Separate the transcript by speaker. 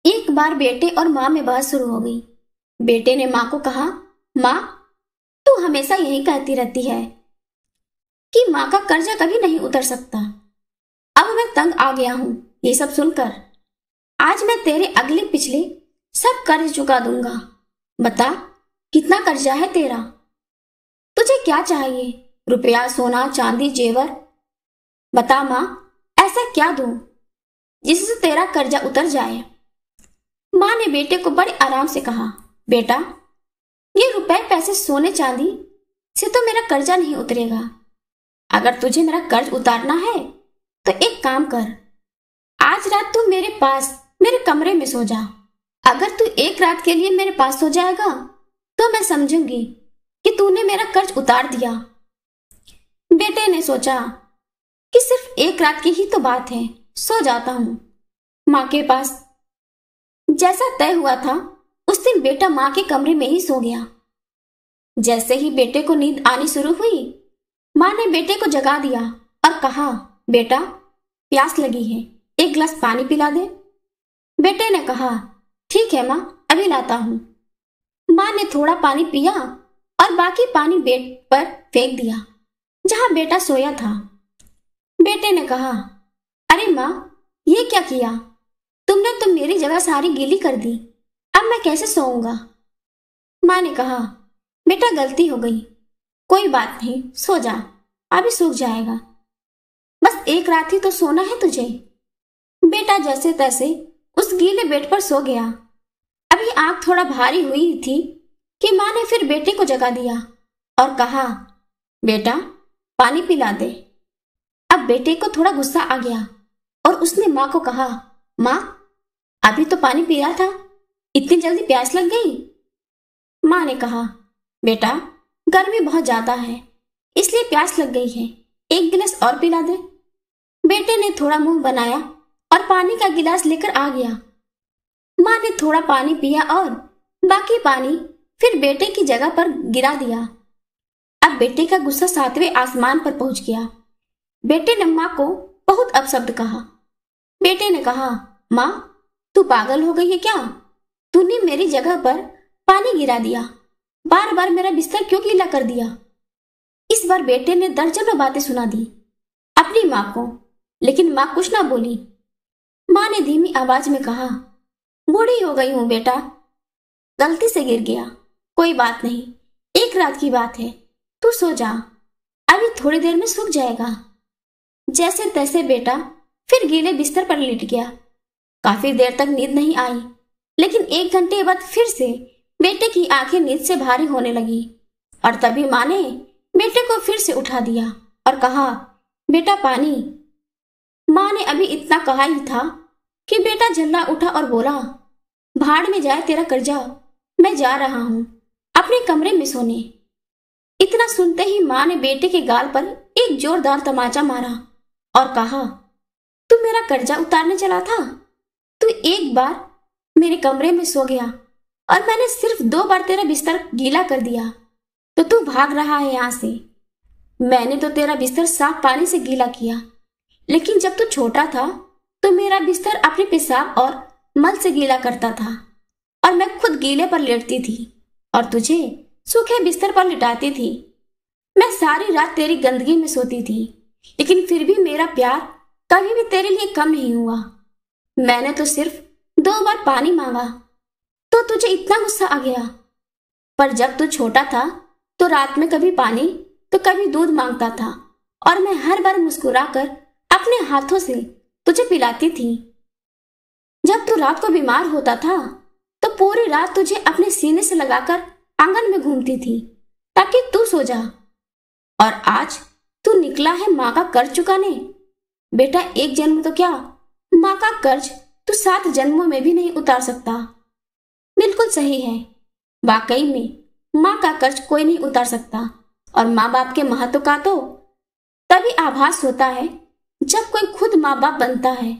Speaker 1: एक बार बेटे और माँ में बहस शुरू हो गई। बेटे ने माँ को कहा, माँ, तू हमेशा यही कहती रहती है कि माँ का कर्जा कभी नहीं उतर सकता। अब मैं तंग आ गया हूँ ये सब सुनकर। आज मैं तेरे अगले पिछले सब कर्ज चुका दूंगा। बता, कितना कर्जा है तेरा? तुझे क्या चाहिए? रुपया, सोना, चांदी, जेवर? बता माँ, ऐसा क्या दूं जिससे तेरा कर्जा उतर जाए? माँ ने बेटे को बड़े आराम से कहा, बेटा, ये रुपए, पैसे, सोने, चांदी से तो मेरा कर्जा नहीं उतरेगा। अगर तुझे मेरा कर्ज उतारना है तो एक काम कर, आज रात तू मेरे पास मेरे कमरे में सो जा। अगर तू एक रात के लिए मेरे पास सो जाएगा तो मैं समझूंगी कि तूने मेरा कर्ज उतार दिया। बेटे ने सोचा कि सिर्फ एक रात की ही तो बात है, सो जाता हूं माँ के पास। जैसा तय हुआ था उस दिन बेटा माँ के कमरे में ही सो गया। जैसे ही बेटे को नींद आनी शुरू हुई, माँ ने बेटे को जगा दिया और कहा, बेटा, प्यास लगी है, एक गिलास पानी पिला दे। बेटे ने कहा, ठीक है माँ, अभी लाता हूं। माँ ने थोड़ा पानी पिया और बाकी पानी बेड पर फेंक दिया जहां बेटा सोया था। बेटे ने कहा, अरे माँ, ये क्या किया? तुमने तो मेरी जगह सारी गीली कर दी। अब मैं कैसे सोऊंगा? माँ ने कहा, बेटा, गलती हो गई, कोई बात नहीं, सो जा, अभी सूख जाएगा। बस एक रात ही तो सोना है तुझे। बेटा जैसे तैसे उस गीले बेड पर सो गया। अभी आंख थोड़ा भारी हुई थी कि माँ ने फिर बेटे को जगा दिया और कहा, बेटा, पानी पिला दे। अब बेटे को थोड़ा गुस्सा आ गया और उसने माँ को कहा, माँ, अभी तो पानी पिया था, इतनी जल्दी प्यास लग गई? माँ ने कहा, बेटा, गर्मी बहुत ज्यादा है इसलिए प्यास लग गई है, एक गिलास और पिला दे। बेटे ने थोड़ा मुंह बनाया और पानी का गिलास लेकर आ गया। माँ ने थोड़ा पानी पिया और बाकी पानी फिर बेटे की जगह पर गिरा दिया। अब बेटे का गुस्सा 7वें आसमान पर पहुंच गया। बेटे ने माँ को बहुत अपशब्द कहा। बेटे ने कहा, माँ, तू पागल हो गई है क्या? तूने मेरी जगह पर पानी गिरा दिया, बार बार मेरा बिस्तर क्यों गीला कर दिया? इस बार बेटे ने दर्जनों बातें सुना दी अपनी माँ को, लेकिन माँ कुछ ना बोली। माँ ने धीमी आवाज में कहा, बूढ़ी हो गई हूं बेटा, गलती से गिर गया, कोई बात नहीं, एक रात की बात है, तू सो जा, अभी थोड़ी देर में सूख जाएगा। जैसे तैसे बेटा फिर गीले बिस्तर पर लेट गया। काफी देर तक नींद नहीं आई, लेकिन 1 घंटे बाद फिर से बेटे की आंखें नींद से भारी होने लगी और तभी माँ ने बेटे को फिर से उठा दिया और कहा, बेटा, पानी। माँ ने अभी इतना कहा ही था कि बेटा झल्ला उठा और बोला, भाड़ में जाए तेरा कर्जा, मैं जा रहा हूं अपने कमरे में सोने। इतना सुनते ही माँ ने बेटे के गाल पर एक जोरदार तमाचा मारा और कहा, तू मेरा कर्जा उतारने चला था? तू एक बार मेरे कमरे में सो गया और मैंने सिर्फ 2 बार तेरा बिस्तर गीला कर दिया तो तू भाग रहा है यहां से। मैंने तो तेरा बिस्तर साफ पानी से गीला किया, लेकिन जब तू छोटा था तो मेरा बिस्तर अपने पेशाब और मल से गीला करता था और मैं खुद गीले पर लेटती थी और तुझे सूखे बिस्तर पर लिटाती थी। मैं सारी रात तेरी गंदगी में सोती थी, लेकिन फिर भी मेरा प्यार कभी भी तेरे लिए कम नहीं हुआ। मैंने तो सिर्फ 2 बार पानी मांगा तो तुझे इतना गुस्सा आ गया। पर जब तू छोटा था तो रात में कभी पानी तो कभी दूध मांगता था और मैं हर बार मुस्कुराकर अपने हाथों से तुझे पिलाती थी। जब तू रात को बीमार होता था तो पूरी रात तुझे अपने सीने से लगाकर आंगन में घूमती थी ताकि तू सो जा। और आज तू निकला है माँ का कर्ज चुकाने। बेटा, एक जन्म तो क्या, माँ का कर्ज तू 7 जन्मों में भी नहीं उतार सकता। बिल्कुल सही है, वाकई में माँ का कर्ज कोई नहीं उतार सकता और माँ बाप के महत्व का तो तभी आभास होता है जब कोई खुद माँ बाप बनता है।